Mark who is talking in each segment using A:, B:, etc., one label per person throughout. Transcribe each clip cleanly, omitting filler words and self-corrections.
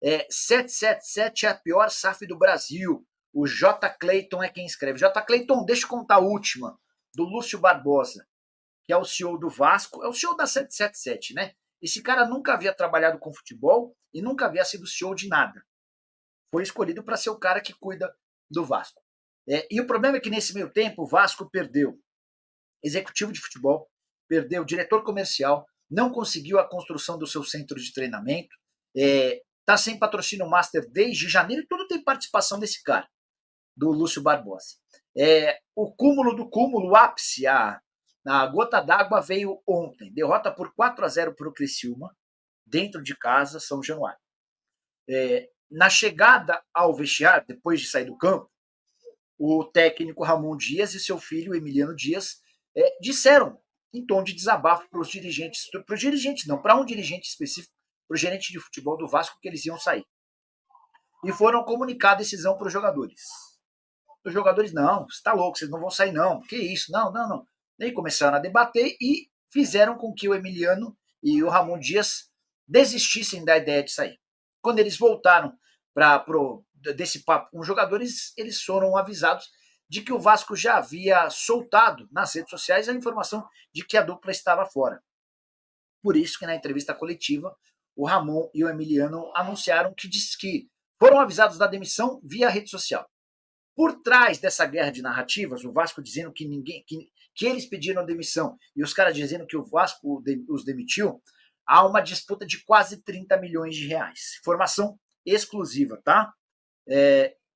A: 777 é a pior SAF do Brasil. O J. Clayton é quem escreve. J. Clayton, deixa eu contar a última, do Lúcio Barbosa, que é o CEO do Vasco, é o CEO da 777, né? Esse cara nunca havia trabalhado com futebol e nunca havia sido CEO de nada. Foi escolhido para ser o cara que cuida do Vasco. E o problema é que nesse meio tempo o Vasco perdeu executivo de futebol, perdeu diretor comercial, não conseguiu a construção do seu centro de treinamento, está sem patrocínio master desde janeiro e tudo tem participação desse cara, do Lúcio Barbosa. O cúmulo do cúmulo, o ápice, a gota d'água veio ontem. Derrota por 4-0 para o Criciúma, dentro de casa, São Januário. Na chegada ao vestiário, depois de sair do campo, o técnico Ramon Dias e seu filho Emiliano Dias disseram, em tom de desabafo, para os dirigentes, para um dirigente específico, para o gerente de futebol do Vasco, que eles iam sair. E foram comunicar a decisão para os jogadores. Os jogadores, não, você está louco, vocês não vão sair não, que isso, não. E aí começaram a debater e fizeram com que o Emiliano e o Ramon Dias desistissem da ideia de sair. Quando eles voltaram desse papo com os jogadores, eles foram avisados de que o Vasco já havia soltado nas redes sociais a informação de que a dupla estava fora. Por isso que na entrevista coletiva, o Ramon e o Emiliano anunciaram que foram avisados da demissão via rede social. Por trás dessa guerra de narrativas, o Vasco dizendo que eles pediram demissão e os caras dizendo que o Vasco os demitiu, há uma disputa de quase 30 milhões de reais. Informação exclusiva, tá?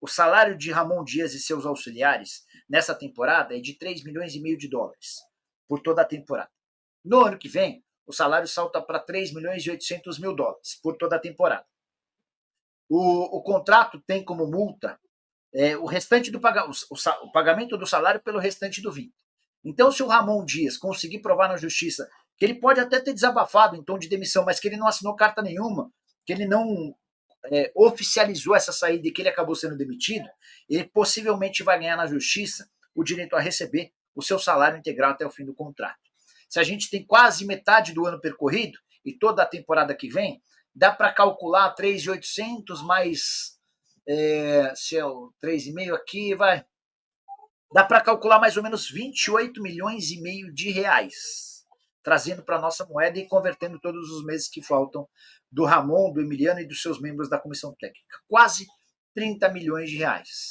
A: O salário de Ramon Dias e seus auxiliares nessa temporada é de 3 milhões e meio de dólares por toda a temporada. No ano que vem, o salário salta para 3 milhões e 800 mil dólares por toda a temporada. O contrato tem como multa o restante do o pagamento do salário pelo restante do vínculo. Então, se o Ramon Dias conseguir provar na justiça que ele pode até ter desabafado em tom de demissão, mas que ele não assinou carta nenhuma, que ele não oficializou essa saída e que ele acabou sendo demitido, ele possivelmente vai ganhar na justiça o direito a receber o seu salário integral até o fim do contrato. Se a gente tem quase metade do ano percorrido e toda a temporada que vem, dá para calcular 3.800 mais se é o 3,5 aqui, vai. Dá para calcular mais ou menos 28 milhões e meio de reais, trazendo para a nossa moeda e convertendo todos os meses que faltam do Ramon, do Emiliano e dos seus membros da comissão técnica. Quase 30 milhões de reais.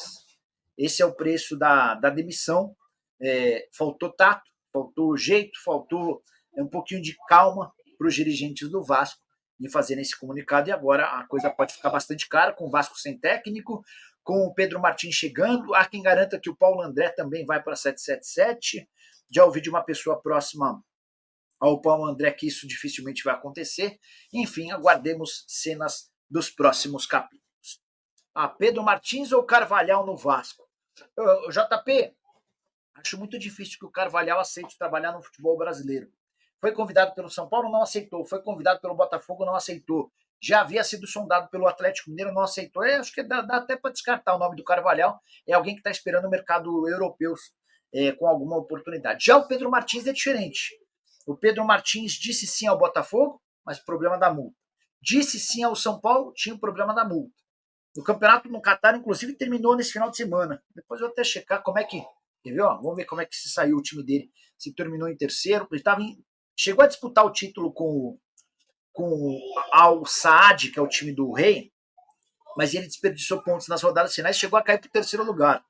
A: Esse é o preço da demissão. Faltou tato, faltou jeito, faltou um pouquinho de calma para os dirigentes do Vasco em fazer esse comunicado, e agora a coisa pode ficar bastante cara, com o Vasco sem técnico, com o Pedro Martins chegando. Há quem garanta que o Paulo André também vai para 777. Já ouvi de uma pessoa próxima ao Paulo André que isso dificilmente vai acontecer. Enfim, aguardemos cenas dos próximos capítulos. Pedro Martins ou Carvalhal no Vasco? JP, acho muito difícil que o Carvalhal aceite trabalhar no futebol brasileiro. Foi convidado pelo São Paulo, não aceitou. Foi convidado pelo Botafogo, não aceitou. Já havia sido sondado pelo Atlético Mineiro, não aceitou. Acho que dá até para descartar o nome do Carvalhal. É alguém que está esperando o mercado europeu com alguma oportunidade. Já o Pedro Martins é diferente. O Pedro Martins disse sim ao Botafogo, mas problema da multa. Disse sim ao São Paulo, tinha o problema da multa. O campeonato no Catar, inclusive, terminou nesse final de semana. Depois eu vou até checar como é que... Quer ver? Vamos ver como é que se saiu o time dele. Se terminou em terceiro. Ele chegou a disputar o título com o Al Saad, que é o time do Rei, mas ele desperdiçou pontos nas rodadas finais, chegou a cair para o terceiro lugar.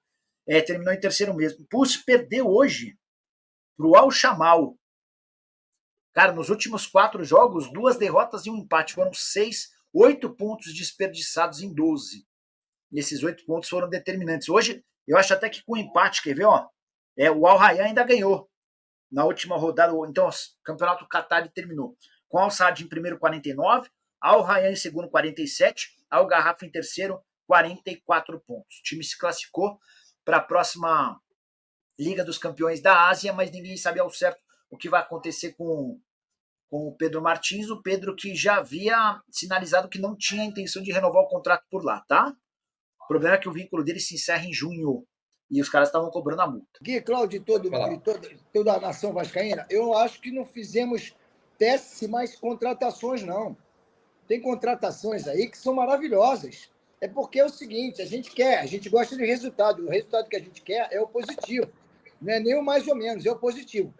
A: Terminou em terceiro mesmo. Puxa, perdeu hoje para o Al Shamal. Cara, nos últimos 4 jogos, 2 derrotas e um empate. Foram 8 pontos desperdiçados em 12. E esses 8 pontos foram determinantes. Hoje, eu acho até que com empate, quer ver? O Al Rayyan ainda ganhou na última rodada. Então, o campeonato Qatar terminou com Al Saad em primeiro, 49, Al Rayyan em segundo, 47, Al Garrafa em terceiro, 44 pontos. O time se classificou para a próxima Liga dos Campeões da Ásia, mas ninguém sabe ao certo o que vai acontecer com o Pedro Martins, o Pedro que já havia sinalizado que não tinha intenção de renovar o contrato por lá, tá? O problema é que o vínculo dele se encerra em junho e os caras estavam cobrando a multa.
B: Gui, Cláudio e toda a nação vascaína, eu acho que não fizemos péssimas contratações, não. Tem contratações aí que são maravilhosas. É porque é o seguinte, a gente gosta de resultado. O resultado que a gente quer é o positivo. Não é nem o mais ou menos, é o positivo.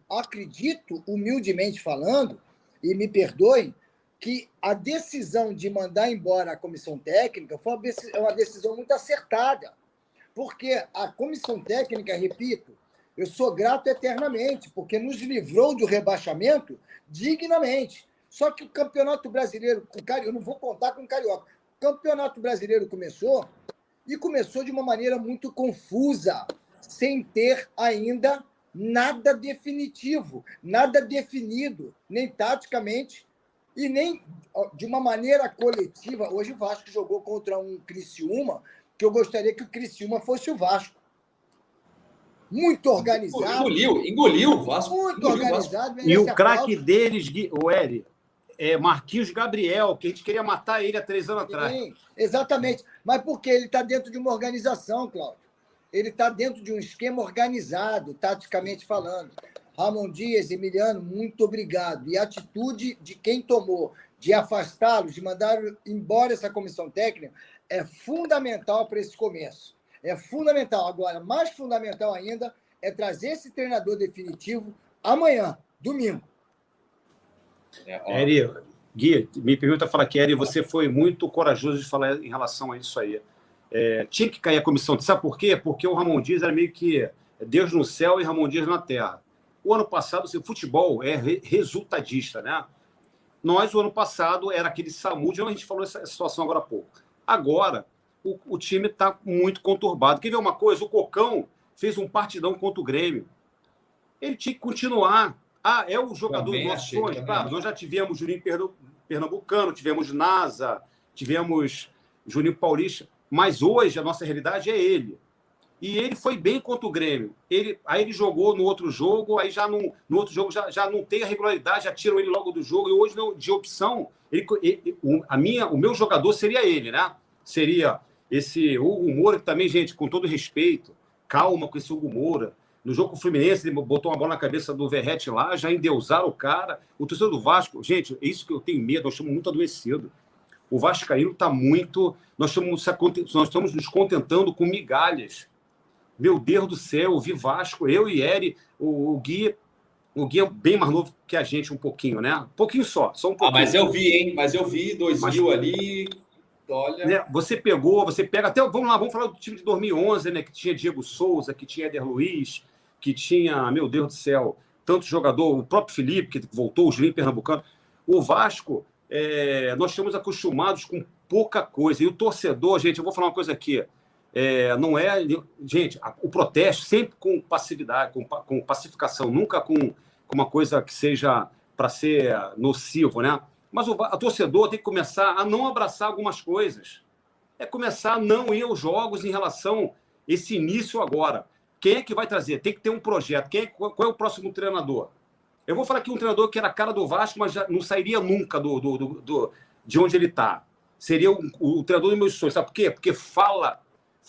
B: Acredito, humildemente falando, e me perdoem, que a decisão de mandar embora a comissão técnica foi uma decisão muito acertada. Porque a comissão técnica, repito, eu sou grato eternamente, porque nos livrou do rebaixamento dignamente. Só que o Campeonato Brasileiro, eu não vou contar com o Carioca, o Campeonato Brasileiro começou de uma maneira muito confusa, sem ter ainda nada definitivo, nada definido, nem taticamente e nem de uma maneira coletiva. Hoje o Vasco jogou contra um Criciúma, que eu gostaria que o Criciúma fosse o Vasco. Muito organizado.
C: Engoliu o Vasco.
B: Muito organizado.
D: E o craque deles, o Eri, é Marquinhos Gabriel, que a gente queria matar ele há 3 anos atrás.
B: Sim, exatamente. Mas por quê? Ele está dentro de uma organização, Cláudio. Ele está dentro de um esquema organizado, taticamente falando. Ramon Dias, Emiliano, muito obrigado. E a atitude de quem tomou de afastá-los, de mandar embora essa comissão técnica, é fundamental para esse começo. É fundamental. Agora, mais fundamental ainda, é trazer esse treinador definitivo amanhã, domingo.
D: Eri, Gui, me permita falar que, Eri, você foi muito corajoso de falar em relação a isso aí. Tinha que cair a comissão. Sabe por quê? Porque o Ramon Dias era meio que Deus no céu e Ramon Dias na terra. O ano passado, o futebol é resultadista, né? Nós, o ano passado, era aquele SAMU, a gente falou essa situação agora há pouco. Agora, o time está muito conturbado. Quer ver uma coisa? O Cocão fez um partidão contra o Grêmio. Ele tinha que continuar. É o jogador dos nossos sonhos. Claro, nós já tivemos Juninho Pernambucano, tivemos NASA, tivemos Juninho Paulista, mas hoje a nossa realidade é ele. E ele foi bem contra o Grêmio. Aí ele jogou no outro jogo, aí no outro jogo já não tem a regularidade, já tiram ele logo do jogo, e hoje, não, de opção, o meu jogador seria ele, né? Seria esse Hugo Moura, que também, gente, com todo respeito, calma com esse Hugo Moura. No jogo com o Fluminense, ele botou uma bola na cabeça do Verrete lá, já endeusaram o cara. O torcedor do Vasco, gente, é isso que eu tenho medo, nós estamos muito adoecidos. O vascaíno está muito... Nós estamos nos contentando com migalhas. Meu Deus do céu, eu vi Vasco, eu e Eri, o Gui é bem mais novo que a gente um pouquinho, né? Um pouquinho só um pouquinho.
C: Mas eu vi, hein? Mas eu vi 2000 ali... Olha...
D: Né? Você pega até... Vamos falar do time de 2011, né? Que tinha Diego Souza, que tinha Éder Luiz, que tinha, meu Deus do céu, tanto jogador, o próprio Felipe, que voltou, o Juninho Pernambucano. O Vasco, nós estamos acostumados com pouca coisa. E o torcedor, gente, eu vou falar uma coisa aqui, não é... Gente, o protesto sempre com passividade, com pacificação, nunca com uma coisa que seja para ser nocivo, né? Mas o torcedor tem que começar a não abraçar algumas coisas. Começar a não ir aos jogos em relação a esse início agora. Quem é que vai trazer? Tem que ter um projeto. Qual é o próximo treinador? Eu vou falar aqui um treinador que era a cara do Vasco, mas já não sairia nunca de onde ele está. Seria o treinador dos meus sonhos. Sabe por quê? Porque fala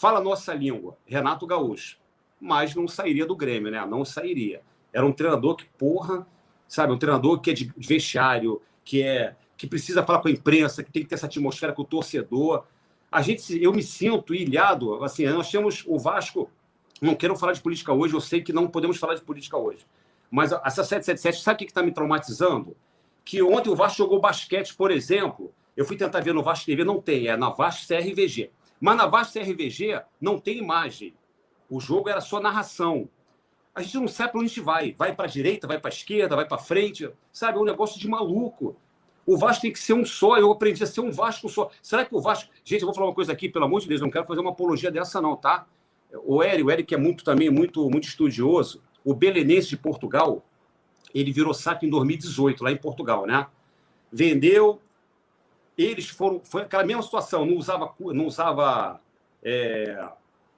D: a nossa língua. Renato Gaúcho. Mas não sairia do Grêmio, né? Não sairia. Era um treinador que, sabe? Um treinador que é de vestiário, que precisa falar com a imprensa, que tem que ter essa atmosfera com o torcedor. Eu me sinto ilhado. Assim, nós temos o Vasco... Não quero falar de política hoje, eu sei que não podemos falar de política hoje. Mas essa 777, sabe o que está me traumatizando? Que ontem o Vasco jogou basquete, por exemplo. Eu fui tentar ver no Vasco TV, não tem. É na Vasco CRVG. Mas na Vasco CRVG não tem imagem. O jogo era só narração. A gente não sabe para onde a gente vai. Vai para a direita, vai para a esquerda, vai para frente. Sabe, é um negócio de maluco. O Vasco tem que ser um só. Eu aprendi a ser um Vasco só. Será que o Vasco... Gente, eu vou falar uma coisa aqui, pelo amor de Deus. Não quero fazer uma apologia dessa não, tá? O Eric é também muito estudioso. O Belenenses de Portugal, ele virou SAF em 2018, lá em Portugal, né? Vendeu. Eles foi aquela mesma situação. Não usava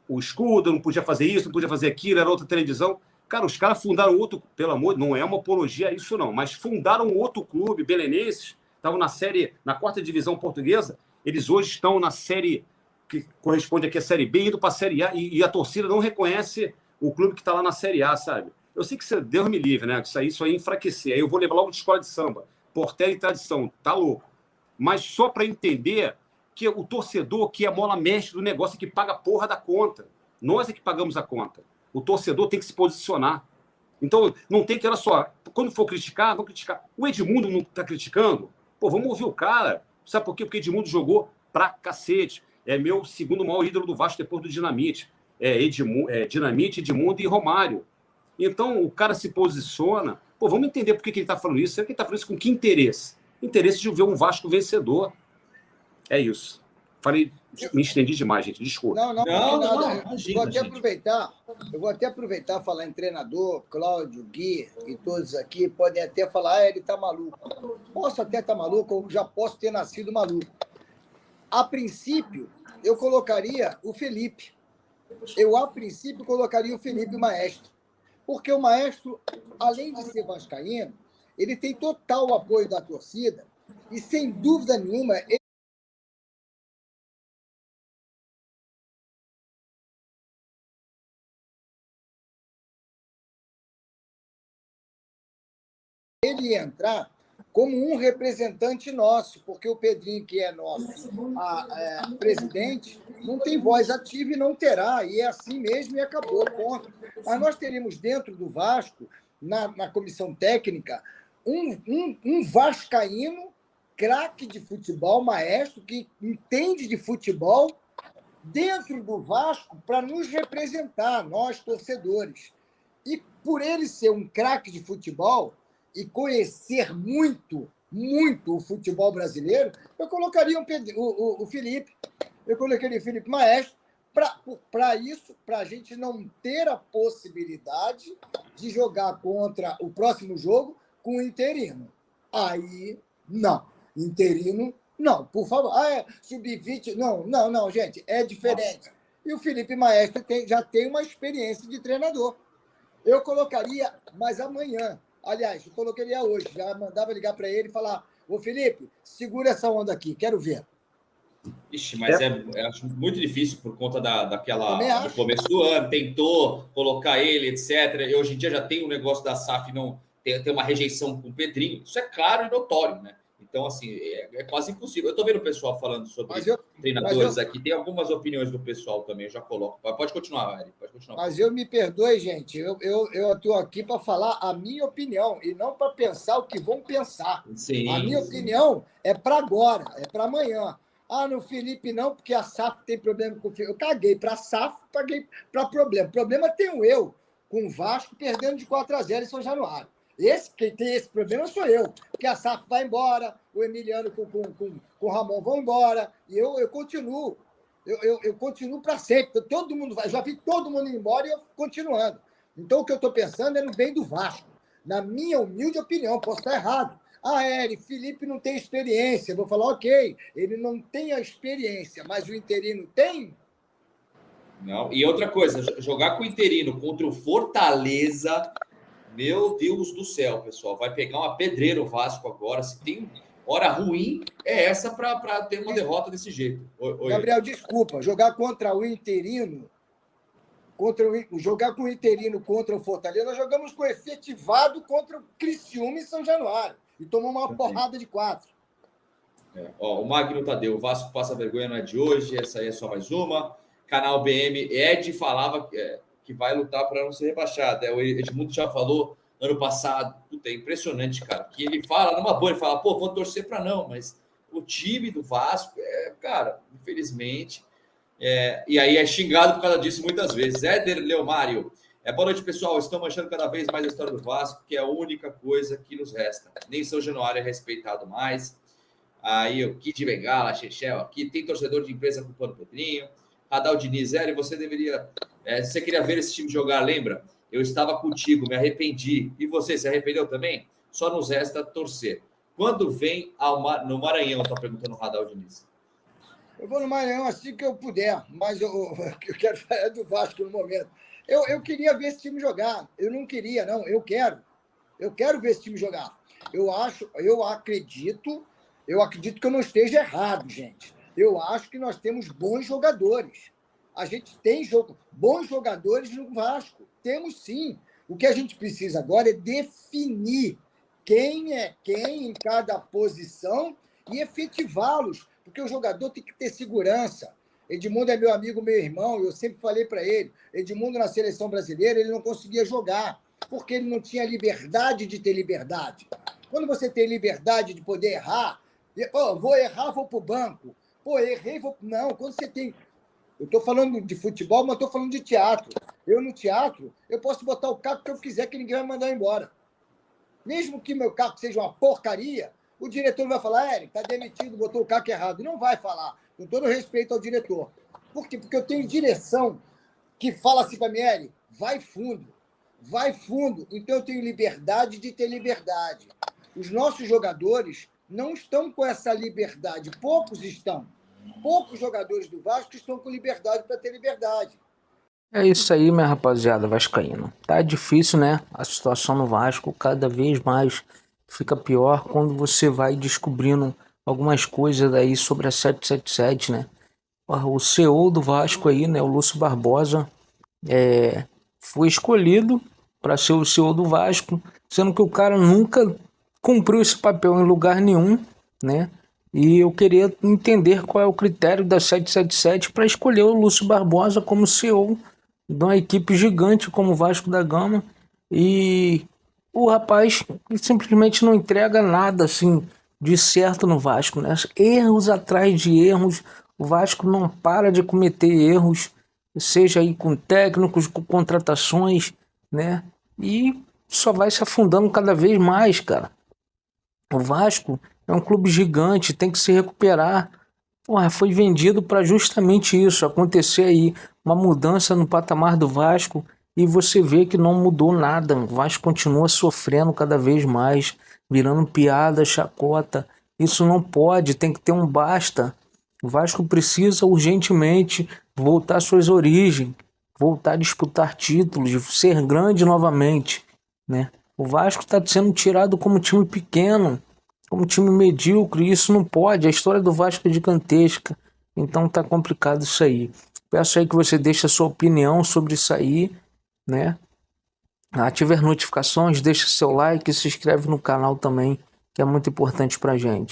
D: o escudo, não podia fazer isso, não podia fazer aquilo, era outra televisão. Cara, os caras fundaram outro, pelo amor, não é uma apologia a isso não, mas fundaram outro clube, Belenenses, estavam na 4ª divisão portuguesa, eles hoje estão na série que corresponde aqui à Série B, indo para a Série A, e a torcida não reconhece o clube que está lá na Série A, sabe? Eu sei que Deus me livre, né? Isso aí enfraquecer. Aí eu vou levar logo de escola de samba. Portela e tradição, tá louco. Mas só para entender que o torcedor que é a mola mestre do negócio é que paga a porra da conta. Nós é que pagamos a conta. O torcedor tem que se posicionar. Então, não tem que, olha só, quando for criticar, vamos criticar. O Edmundo não está criticando? Pô, vamos ouvir o cara. Sabe por quê? Porque o Edmundo jogou pra cacete. É meu segundo maior ídolo do Vasco depois do Dinamite. Dinamite, Edmundo e Romário. Então, o cara se posiciona. Pô, vamos entender por que ele está falando isso. Será que ele está falando isso com que interesse? Interesse de ver um Vasco vencedor. É isso. Falei, me estendi demais, gente. Desculpa.
B: Não,
C: imagina,
B: eu vou até aproveitar falar em treinador, Cláudio, Gui e todos aqui podem até falar, ele tá maluco. Posso até estar maluco, ou já posso ter nascido maluco. A princípio, eu colocaria o Felipe. A princípio, colocaria o Felipe Maestro. Porque o Maestro, além de ser vascaíno, ele tem total apoio da torcida e, sem dúvida nenhuma, ele ia entrar como um representante nosso, porque o Pedrinho, que é nosso presidente, não tem voz ativa e não terá, e é assim mesmo e acabou, ponto. Mas nós teríamos dentro do Vasco, na comissão técnica, um vascaíno, craque de futebol, maestro, que entende de futebol, dentro do Vasco, para nos representar, nós, torcedores. E por ele ser um craque de futebol e conhecer muito, muito o futebol brasileiro, eu colocaria o Felipe, eu colocaria o Felipe Maestro, para isso, para a gente não ter a possibilidade de jogar contra o próximo jogo com o interino. Aí, não. Interino, não, por favor. Sub-20, não, gente, é diferente. E o Felipe Maestro já tem uma experiência de treinador. Eu colocaria, mas amanhã. Aliás, eu colocaria hoje. Já mandava ligar para ele e falar: ô Felipe, segura essa onda aqui, quero ver.
C: Ixi, mas acho muito difícil por conta do começo do ano. Tentou colocar ele, etc. E hoje em dia já tem um negócio da SAF não ter uma rejeição com o Pedrinho. Isso é claro e notório, né? Então, assim, é quase impossível. Eu estou vendo o pessoal falando sobre treinadores aqui. Tem algumas opiniões do pessoal também, eu já coloco. Pode continuar, Ari. Pode continuar.
B: Mas eu me perdoe, gente. Eu estou aqui para falar a minha opinião e não para pensar o que vão pensar.
C: Sim,
B: a minha opinião é para agora, é para amanhã. No Felipe não, porque a SAF tem problema com o Felipe. Eu caguei para a SAF, paguei para problema. Problema tenho eu, com o Vasco perdendo de 4-0 em São Januário. Quem tem esse problema sou eu, porque a SAF vai embora, o Emiliano com o Ramon vão embora, e eu continuo. Eu continuo para sempre. Todo mundo vai, já vi todo mundo ir embora e eu continuando. Então, o que eu estou pensando é no bem do Vasco. Na minha humilde opinião, posso estar errado. Felipe não tem experiência. Eu vou falar, ok, ele não tem a experiência, mas o interino tem?
C: Não. E outra coisa, jogar com o interino contra o Fortaleza, meu Deus do céu, pessoal, vai pegar uma pedreira o Vasco agora. Se tem hora ruim, é essa para ter uma derrota desse jeito. Oi.
B: Gabriel, desculpa, jogar contra o interino, jogar com o interino contra o Fortaleza, nós jogamos com o efetivado contra o Criciúma em São Januário. E tomou uma porrada de 4.
C: O Magno Tadeu, o Vasco passa vergonha, não é de hoje, essa aí é só mais uma. Canal BM, Ed falava que vai lutar para não ser rebaixado. O Edmundo já falou ano passado. Puta, é impressionante, cara. Que ele fala numa boa, ele fala, vou torcer para não, mas o time do Vasco, cara, infelizmente. E aí é xingado por causa disso muitas vezes. Éder Leomário. Boa noite, pessoal. Estão manchando cada vez mais a história do Vasco, que é a única coisa que nos resta. Nem São Januário é respeitado mais. Aí o Kid Bengala, Chechel aqui. Tem torcedor de empresa culpando o Pedrinho. Radal Diniz, você deveria... se você queria ver esse time jogar, lembra? Eu estava contigo, me arrependi. E você, se arrependeu também? Só nos resta torcer. Quando vem no Maranhão, está perguntando o Radal Diniz.
B: Eu vou no Maranhão assim que eu puder, mas eu quero falar do Vasco no momento. Eu queria ver esse time jogar. Eu não queria, não. Eu quero. Eu quero ver esse time jogar. Eu acredito que eu não esteja errado, gente. Eu acho que nós temos bons jogadores. A gente tem bons jogadores no Vasco. Temos sim. O que a gente precisa agora é definir quem é quem em cada posição e efetivá-los, porque o jogador tem que ter segurança. Edmundo é meu amigo, meu irmão, eu sempre falei para ele, Edmundo na seleção brasileira ele não conseguia jogar, porque ele não tinha liberdade de ter liberdade. Quando você tem liberdade de poder errar, vou errar, vou para o banco. Pô, errei, vou... Não, quando você tem... Eu estou falando de futebol, mas estou falando de teatro. Eu, no teatro, eu posso botar o carro que eu quiser, que ninguém vai mandar embora. Mesmo que meu carro seja uma porcaria, o diretor não vai falar, Eric, está demitido, botou o carro errado. Não vai falar, com todo respeito ao diretor. Por quê? Porque eu tenho direção que fala assim para mim, Eric, vai fundo. Então eu tenho liberdade de ter liberdade. Os nossos jogadores não estão com essa liberdade. Poucos estão. Poucos jogadores do Vasco estão com liberdade para ter liberdade.
E: É isso aí, minha rapaziada vascaína. Tá difícil, né? A situação no Vasco cada vez mais fica pior quando você vai descobrindo algumas coisas aí sobre a 777, né? O CEO do Vasco aí, né, o Lúcio Barbosa, foi escolhido para ser o CEO do Vasco, sendo que o cara nunca cumpriu esse papel em lugar nenhum, né? E eu queria entender qual é o critério da 777 para escolher o Lúcio Barbosa como CEO de uma equipe gigante como o Vasco da Gama. E o rapaz simplesmente não entrega nada assim de certo no Vasco, né? Erros atrás de erros, o Vasco não para de cometer erros, seja aí com técnicos, com contratações, né? E só vai se afundando cada vez mais, cara. O Vasco é um clube gigante, tem que se recuperar. Porra, foi vendido para justamente isso, acontecer aí uma mudança no patamar do Vasco e você vê que não mudou nada. O Vasco continua sofrendo cada vez mais, virando piada, chacota. Isso não pode, tem que ter um basta. O Vasco precisa urgentemente voltar às suas origens, voltar a disputar títulos, ser grande novamente, né? O Vasco está sendo tirado como time pequeno, como time medíocre, e isso não pode. A história do Vasco é gigantesca, então tá complicado isso aí. Peço aí que você deixe a sua opinião sobre isso aí, né? Ative as notificações, deixe seu like e se inscreve no canal também, que é muito importante pra gente.